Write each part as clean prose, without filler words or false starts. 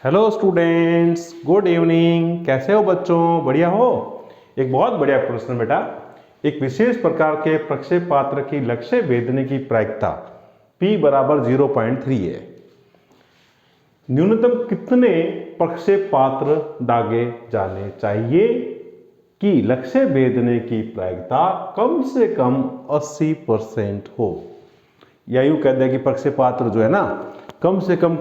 Hello students, good evening. कैसे हो बच्चों? बढ़िया हो? एक बहुत बढ़िया प्रश्न बेटा। एक विशेष प्रकार के प्रक्षेपात्र की लक्ष्य भेदने की प्रायिकता P बराबर 0.3 है। न्यूनतम कितने प्रक्षेपात्र दागे जाने चाहिए कि लक्ष्य भेदने की प्रायिकता कम से कम 80% हो? या यूं कह दें कि प्रक्षेपात्र जो है ना, कम से कम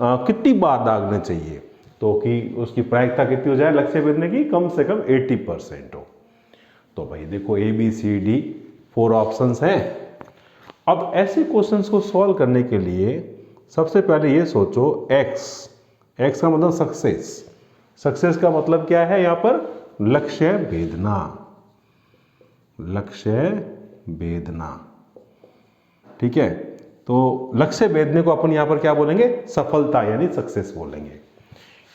कितनी बार दागने चाहिए तो कि उसकी प्रायिकता कितनी हो जाए लक्ष्य भेदने की? कम से कम 80% हो। तो भाई देखो, A B C D 4 options हैं। अब ऐसे क्वेश्चंस को सॉल्व करने के लिए सबसे पहले ये सोचो, एक्स का मतलब सक्सेस का मतलब क्या है? यहाँ पर लक्ष्य भेदना, ठीक है। तो लक्ष्य भेदने को अपन यहां पर क्या बोलेंगे? सफलता यानी सक्सेस बोलेंगे।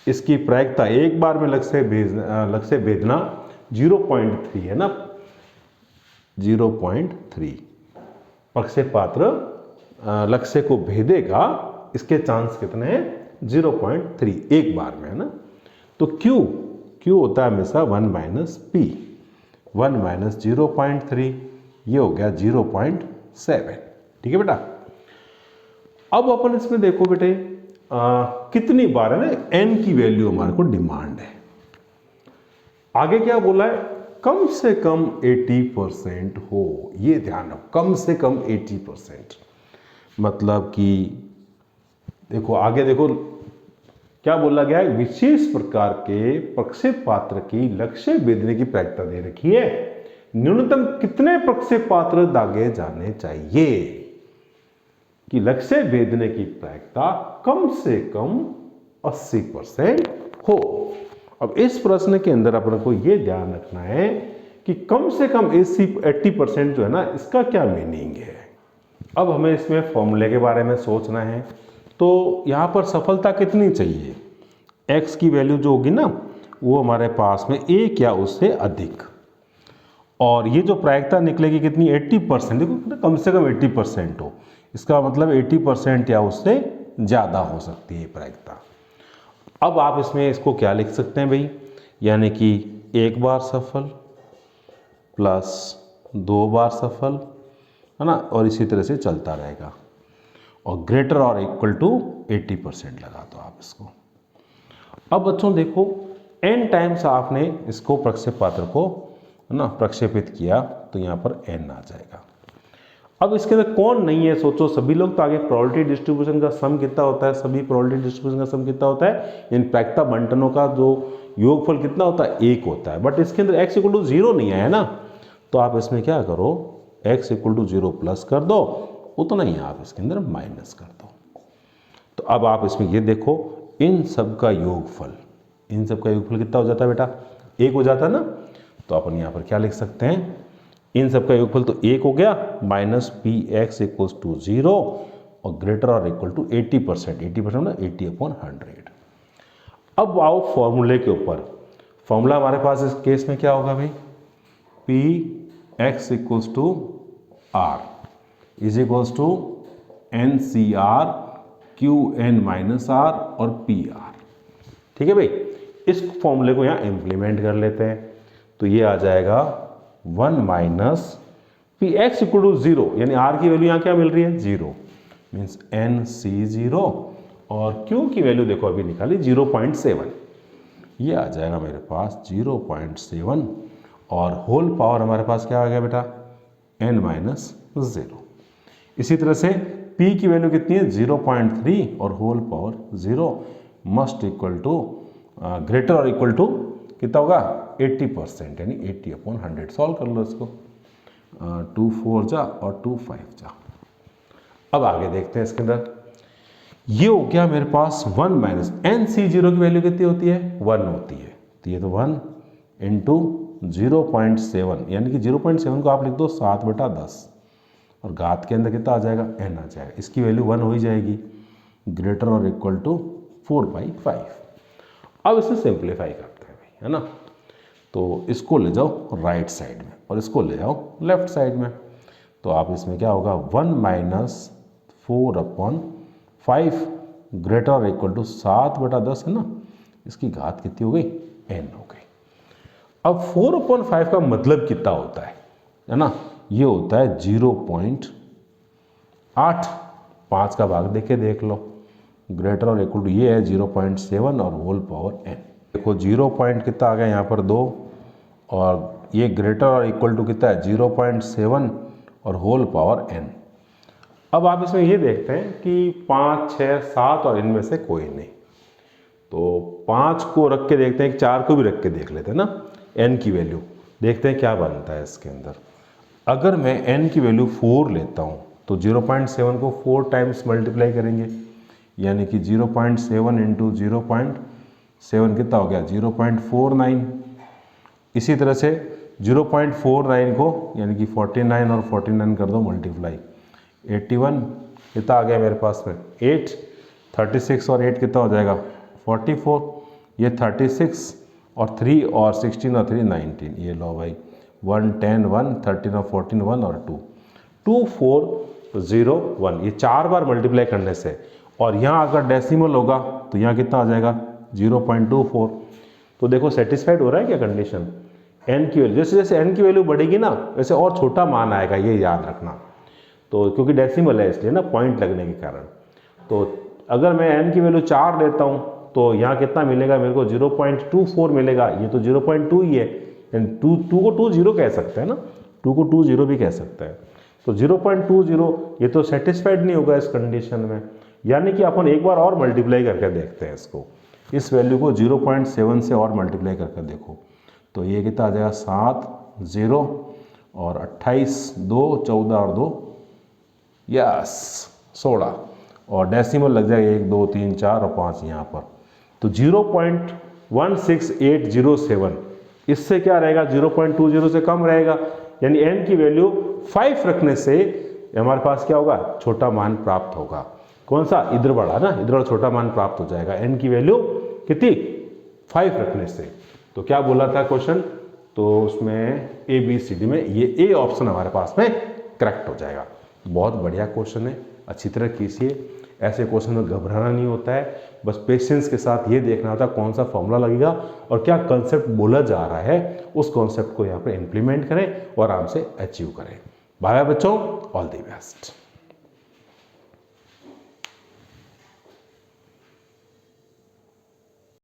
इसकी प्रायिकता एक बार में लक्ष्य भेदना 0.3 है ना, 0.3 प्रक्षेपात्र लक्ष्य को भेदेगा। इसके चांस कितने हैं? 0.3 एक बार में, है ना। तो क्यू होता है हमेशा 1 माइनस पी, 1 माइनस 0.3, ये हो गया 0.7। ठीक है बेटा। अब अपन इसमें देखो बेटे, कितनी बार है ना, n की वैल्यू हमारे को डिमांड है। आगे क्या बोला है? कम से कम 80% हो। ये ध्यान रखो, कम से कम 80%। मतलब कि देखो आगे देखो क्या बोला गया है? विशेष प्रकार के प्रक्षेपात्र की लक्ष्य भेदने की प्रायिकता दे रखी है। न्यूनतम कितने प्रक्षेपात्र दागे जाने चाहिए कि लक्ष्य भेदने की प्रायिकता कम से कम 80% हो। अब इस प्रश्न के अंदर अपन को यह ध्यान रखना है कि कम से कम 80% जो है ना, इसका क्या मीनिंग है। अब हमें इसमें फॉर्मूले के बारे में सोचना है। तो यहाँ पर सफलता कितनी चाहिए? x की वैल्यू जो होगी ना, वो हमारे पास में 1 या उससे अधिक, और ये जो प्रायिकता निकलेगी कितनी? 80%। देखो कम से कम 80% हो, इसका मतलब 80% या उससे ज़्यादा हो सकती है प्रायिकता। अब आप इसमें इसको क्या लिख सकते हैं भाई? यानी कि एक बार सफल प्लस 2 बार सफल, है ना, और इसी तरह से चलता रहेगा। और ग्रेटर और इक्वल टू 80% लगा दो आप इसको। अब बच्चों देखो, n टाइम्स आपने इसको प्रक्षेपात्र को, है ना, प्रक्षेपित किया तो यहाँ पर n आ जाएगा। अब इसके अंदर कौन नहीं है सोचो, सभी लोग। तो आगे प्रोबेबिलिटी डिस्ट्रीब्यूशन का सम कितना होता है? सभी प्रोबेबिलिटी डिस्ट्रीब्यूशन का सम कितना होता है? इन प्रायिकता बंटनों का जो योगफल कितना होता है? 1 होता है। बट इसके अंदर x इक्वल टू 0 नहीं आया ना, तो आप इसमें क्या करो, x इक्वल टू 0 प्लस कर दो, उतना ही आप इसके अंदर माइनस कर दो। तो अब आप इसमें ये देखो, इन सब का योगफल कितना हो जाता है बेटा? 1 हो जाता है ना। तो अपन यहाँ पर क्या लिख सकते हैं? इन सब का योगफल तो 1 हो गया, minus P X equals to 0 और ग्रेटर और इक्वल टू 80%। 80% ना 80/100। अब आओ फॉर्मूले के ऊपर। फॉर्मूला हमारे पास इस केस में क्या होगा भाई? P X equals to R is equals to N C R Q N minus R और पी आर। ठीक है भाई। इस फॉर्मूले को यहाँ इम्प्लीमेंट कर लेते हैं। तो ये आ जाएगा 1 minus P X equal to 0, यानी आर की वैल्यू यहाँ क्या मिल रही है? 0, मीन्स एन सी 0, और क्यू की वैल्यू देखो अभी निकाली 0.7। ये आ जाएगा मेरे पास 0.7, और होल पावर हमारे पास क्या आ गया बेटा? n minus 0। इसी तरह से p की वैल्यू कितनी है? 0.3, और whole power 0 must equal to greater और इक्वल टू कितना होगा? 80%, यानी 80/100। सॉल्व कर लो इसको। 2 4 जा और 2 5 जा। अब आगे देखते हैं इसके अंदर। ये हो गया मेरे पास 1 माइनस एन सी 0 की वैल्यू कितनी होती है? 1 होती है। तो ये तो 1 इंटू 0.7, यानी कि 0.7 को आप लिख दो 7/10, और घात के अंदर कितना आ जाएगा? n आ जाएगा। इसकी वैल्यू 1 हो ही जाएगी, ग्रेटर और इक्वल टू 4/5। अब इसे सिंप्लीफाई करते हैं भाई, है ना। तो इसको ले जाओ राइट साइड में और इसको ले जाओ लेफ्ट साइड में। तो आप इसमें क्या होगा? 1 माइनस 4/5 ग्रेटर और इक्वल टू 7/10 है ना, इसकी घात कितनी हो गई, n हो गई। अब 4/5 का मतलब कितना होता है ना, ये होता है 0.8, 5 का भाग देके देख लो, ग्रेटर और इक्वल टू ये है 0.7 और होल पावर n। देखो 0 पॉइंट कितना आ गया यहाँ पर 2, और ये ग्रेटर और इक्वल टू कितना है 0.7 और होल पावर n। अब आप इसमें ये देखते हैं कि 5, 6, 7 और इनमें से कोई नहीं, तो 5 को रख के देखते हैं, 4 को भी रख के देख लेते हैं ना, n की वैल्यू देखते हैं क्या बनता है इसके अंदर। अगर मैं n की वैल्यू 4 लेता हूँ तो 0.7 को 4 टाइम्स मल्टीप्लाई करेंगे, यानी कि 0.7 इंटू 0.7 कितना हो गया 0.49। इसी तरह से 0.49 को यानी कि 49 और 49 कर दो मल्टीप्लाई, 81 कितना आ गया मेरे पास में 8, 36 और 8 कितना हो जाएगा 44, ये 36 और 3 और 16 और 3 19, ये लो भाई 1 10 1 13 और 14 1 और 2 2 4 0 1, ये 4 बार मल्टीप्लाई करने से, और यहाँ अगर डेसिमल होगा तो यहाँ कितना आ जाएगा 0.24। तो देखो सेटिस्फाइड हो रहा है क्या कंडीशन। n की वैल्यू जैसे जैसे n की वैल्यू बढ़ेगी ना वैसे और छोटा मान आएगा, ये याद रखना। तो क्योंकि डेसिमल है इसलिए ना, पॉइंट लगने के कारण। तो अगर मैं n की वैल्यू 4 लेता हूँ तो यहाँ कितना मिलेगा मेरे को 0.24 मिलेगा, ये तो 0.2 ही है, 2 को 2 0 कह सकते हैं ना, 2 को 2 0 भी कह सकते हैं। तो 0.20 ये तो सेटिस्फाइड नहीं होगा इस कंडीशन में, यानी कि अपन एक बार और मल्टीप्लाई करके देखते हैं इसको, इस वैल्यू को 0.7 से और मल्टीप्लाई करके देखो, तो ये कितना आ जाएगा 7 0 और 28 2 14 और 2 यस 16, और डेसिमल लग जाएगा 1 2 3 4 और 5 यहाँ पर। तो 0.16807, इससे क्या रहेगा 0.20 से कम रहेगा, यानी n की वैल्यू 5 रखने से हमारे पास क्या होगा छोटा मान प्राप्त होगा। कौन सा, इधर बड़ा ना, इधर छोटा मान प्राप्त हो जाएगा n की वैल्यू कितनी 5 रखने से। तो क्या बोला था क्वेश्चन, तो उसमें ABCD में ये A ऑप्शन हमारे पास में करेक्ट हो जाएगा। बहुत बढ़िया क्वेश्चन है, अच्छी तरह कीजिए। ऐसे क्वेश्चन में घबराना नहीं होता है, बस पेशेंस के साथ ये देखना होता है कौन सा फॉर्मूला लगेगा और क्या कंसेप्ट बोला जा रहा है, उस कॉन्सेप्ट को यहाँ पर इम्प्लीमेंट करें और आराम से अचीव करें। बाय बच्चों, ऑल द बेस्ट।